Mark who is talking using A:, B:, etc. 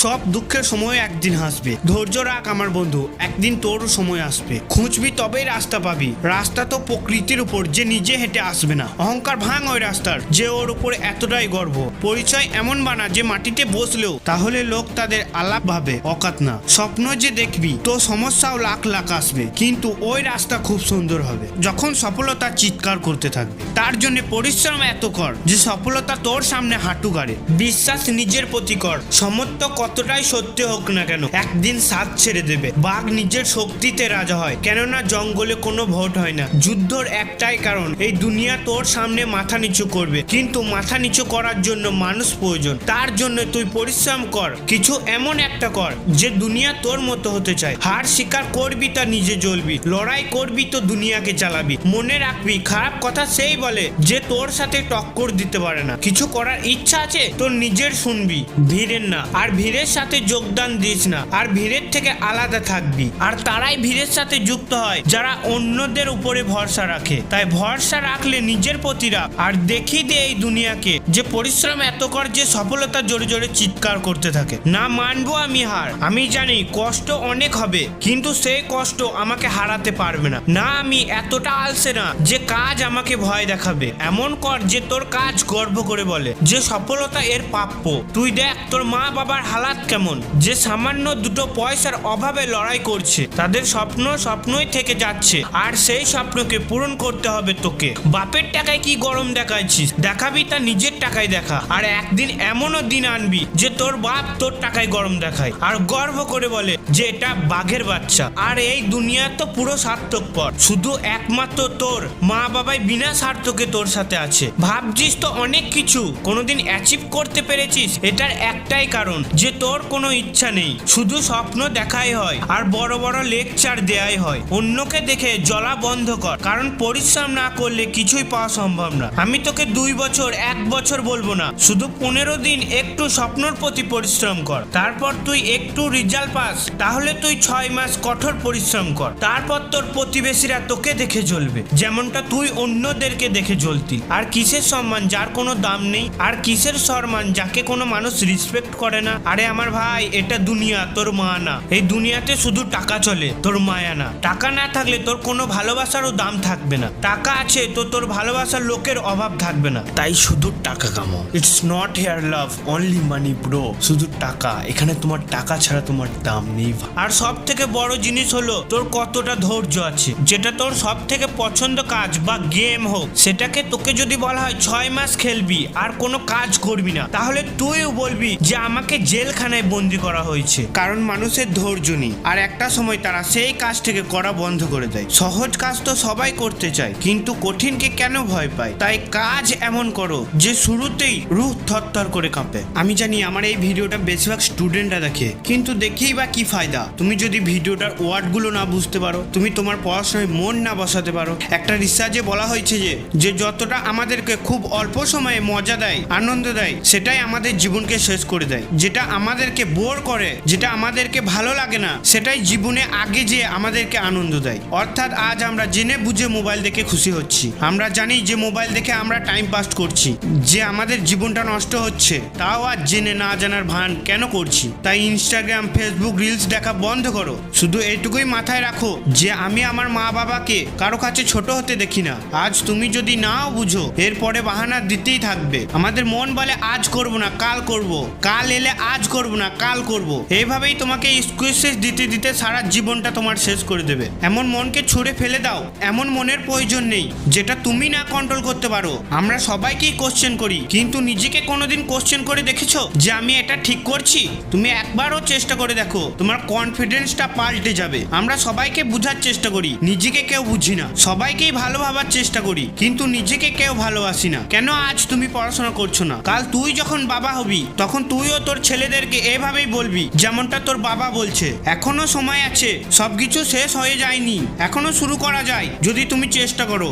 A: সব দুঃখের সময় একদিন হাসবে। ধৈর্য রাখ আমার বন্ধু, একদিন তোরও সময় আসবে। খুঁজবি তবেই রাস্তা পাবি। রাস্তা তো প্রকৃতির উপর, যে নিজে হেঁটে আসবে না। অহংকার ভাঙ ওই রাস্তার, যে ওর উপর এতটাই গর্ব। পরিচয় এমন বানা যে মাটিতে বসলেও তাহলে লোক তাদের আলাপ ভাবে, অকাত না। স্বপ্ন যে দেখবি তো সমস্যাও লাখ লাখ আসবে, কিন্তু ওই রাস্তা খুব সুন্দর হবে যখন সফলতা চিৎকার করতে থাকবে। তার জন্য পরিশ্রম এত কর যে সফলতা তোর সামনে হাঁটু গাড়ে। বিশ্বাস নিজের প্রতি কর। সমর্থ কতটাই সত্যি হোক না কেন একদিন সাথ ছেড়ে দেবে। বাঘ নিজের শক্তিতে রাজা হয়, কেননা জঙ্গলে কোনো ভোট হয় না। যুদ্ধর একটাই কারণ, এই দুনিয়া তোর সামনে মাথা নিচু করবে, কিন্তু মাথা নিচু করার জন্য মানুষ প্রয়োজন। তার জন্য তুই পরিশ্রম কর, কিছু এমন একটা কর যে দুনিয়া তোর মতো হতে চায়। হার স্বীকার করবি তা নিজে জ্বলবি, লড়াই করবি তো দুনিয়াকে চালাবি। মনে রাখবি খারাপ কথা সেই বলে যে তোর সাথে টক্কর দিতে পারে না। কিছু করার ইচ্ছা আছে তোর নিজের, শুনবি ভিড়ের না। আর ভিড়ের সাথে যোগদান দিস না, আর ভিড়ের থেকে আলাদা থাকবি। আর তারাই ভিড়ের সাথে যুক্ত হয় যারা অন্যদের উপরে ভরসা রাখে। তাই ভরসা রাখলে নিজের প্রতি রাখ, আর দেখিয়ে দে এই দুনিয়াকে যে পরিশ্রম এত কর যে সফলতা জোরে জোরে চিৎকার করতে থাকে। না মানবো আমি হার, আমি জানি কষ্ট অনেক হবে, কিন্তু সেই কষ্ট আমাকে হারাতে পারবে না। না আমি এতটা আলসে না যে কাজ আমাকে ভয় দেখাবে। এমন কর যে তোর কাজ গর্ব করে বলে যে সফলতা এর প্রাপ্য। তুই দেখ তোর মা বাবার হালাত কেমন, যে সামান্য দুটো পয়সার অভাবে লড়াই করছে। তাদের স্বপ্ন স্বপ্নই থেকে যাচ্ছে, আর সেই স্বপ্নকে পূরণ করতে হবে তোকে। বাপের টাকায় কি গরম দেখাচ্ছিস, দেখাবি তা নিজের টাকায় দেখা। আর একদিন এমনও দিন আনবি যে তোর বাপ তোর টাকায় গরম দেখায় আর গর্ব করে বলে যে এটা বাঘের বাচ্চা। আর এই দুনিয়া তো পুরো স্বার্থপর, শুধু একমাত্র তোর মা বাবাই বিনা স্বার্থকে তোর সাথে আছে। ভাবছিস তো অনেক কিছু কোনোদিন অ্যাচিভ করতে পেরেছিস, এটার একটাই কারণ যে তোর কোনো ইচ্ছা নেই, শুধু স্বপ্ন দেখাই হয় আর বড় বড় লেকচার দেয়াই হয়। অন্যকে দেখে জ্বলা বন্ধ কর, কারণ পরিশ্রম না করলে কিছুই পাওয়া সম্ভব না। আমি তোকে 2 বছর 1 বছর বলবো না, শুধু 15 দিন একটু স্বপ্নর প্রতি পরিশ্রম কর। তারপর তুই একটু রেজাল্ট পাস, তাহলে তুই 6 মাস কঠোর পরিশ্রম কর। তারপর তোর প্রতিবেশীরা তোকে দেখে জ্বলবে, যেমনটা তুই অন্যদেরকে দেখে জ্বলতি। আর কিসের সম্মান যার কোনো দাম নেই, আর কিসের সম্মান যাকে কোনো মানুষ রেসপেক্ট করে না। আরে আমার ভাই, এটা দুনিয়া, তোর মা না। এই দুনিয়াতে শুধু টাকা চলে, তোর মায়া না। টাকা না থাকলে তোর কোনো ভালোবাসারও দাম থাকবে না। টাকা আছে তো তোর ভালোবাসার লোকের অভাব থাকবে না। তাই শুধু টাকা কামাও। It's not here love, only money bro. শুধু টাকা, এখানে তোমার টাকা ছাড়া তোমার দাম নেই। আর সব থেকে বড় জিনিস হলো তোর কতটা ধৈর্য আছে। যেটা তোর সব থেকে পছন্দ কাজ বা গেম হোক, সেটাকে তোকে যদি বলা হয় 6 মাস খেলবি আর কোনো কাজ করবি না, তাহলে তুইও বলবি যে আমাকে জেলখানায় বন্দি করা হয়েছে। কারণ মানুষের ধৈর্য নেই, আর একটা সময় তারা সেই কাজ থেকে করা বন্ধ করে দেয়। সহজ কাজ তো সবাই করতে চায়, কিন্তু কঠিনকে কেন ভয় পায়? তাই কাজ এমন করো যে শুরুতেই রুহ থরথর করে কাঁপে। আমি জানি আমার এই ভিডিওটা বেশিরভাগ স্টুডেন্টরা দেখে, কিন্তু দেখেই বা কি ফায়দা তুমি যদি ভিডিওটার ওয়ার্ডগুলো না বুঝতে পারো, তুমি তোমার পড়াশোনায় মন না বসাতে পারো। একটা রিসার্চে বলা হয়েছে যে যতটা আমাদেরকে খুব অল্প সময়ে মজা দেয়, আনন্দ দেয়, সেটাই আমাদের জীবনকে শেষ করে দেয়। যেটা আমাদেরকে বোর করে, যেটা আমাদেরকে ভালো লাগে না, সেটাই জীবনে আগে যে আমাদেরকে আনন্দ দেয়। অর্থাৎ আজ আমরা জেনে বুঝে মোবাইল দেখে খুশি হচ্ছি, আমরা জানি যে মোবাইল দেখে আমরা টাইম পাস করছি, যে আমাদের জীবনটা নষ্ট হচ্ছে, তাও আজ জেনে না জানার ভান কেন করছি। তাই ইনস্টাগ্রাম, ফেসবুক রিলস দেখা বন্ধ করো। শুধু এইটুকুই মাথায় রাখো যে আমি আমার মা বাবাকে কারো কাছে ছোট হতে দেখি না। আজ তুমি যদি নাও বুঝো, এরপরে বাহানা দিতেই থাকবে। আমাদের মন বলে আজ করব না কাল করব, কাল এলে আজ করব না কাল করব। এইভাবেই তোমাকে এক্সকিউজেস দিতে দিতে সারা জীবনটা তোমার শেষ করে দেবে। এমন মনকে ছুঁড়ে ফেলে দাও। এমন মনের প্রয়োজন নেই যেটা তুমি না কন্ট্রোল করতে পারো। আমরা সবাইকেই কোশ্চেন করি, কিন্তু নিজেকে কোনোদিন কোশ্চেন করে দেখেছো যে আমি এটা ঠিক করছি? তুমি একবারও চেষ্টা করে দেখো, তোমার কনফিডেন্সটা পাল্টে যাবে। আমরা সবাইকে বুঝার চেষ্টা করি, নিজেকে কেউ বুঝি না। সবাইকেই ভালো ভাবার চেষ্টা করি, কিন্তু নিজেকে কেউ ভালোবাসি না। কেন আজ তুমি পড়াশোনা করছো না? কাল তুই যখন বাবা হবি, তখন তুইও তোর ছেলেদেরকে এভাবেই বলবি যেমনটা তোর বাবা বলছে। এখনো সময় আছে, সবকিছু শেষ হয়ে যায়নি, এখনো শুরু করা যায় যদি তুমি চেষ্টা করো।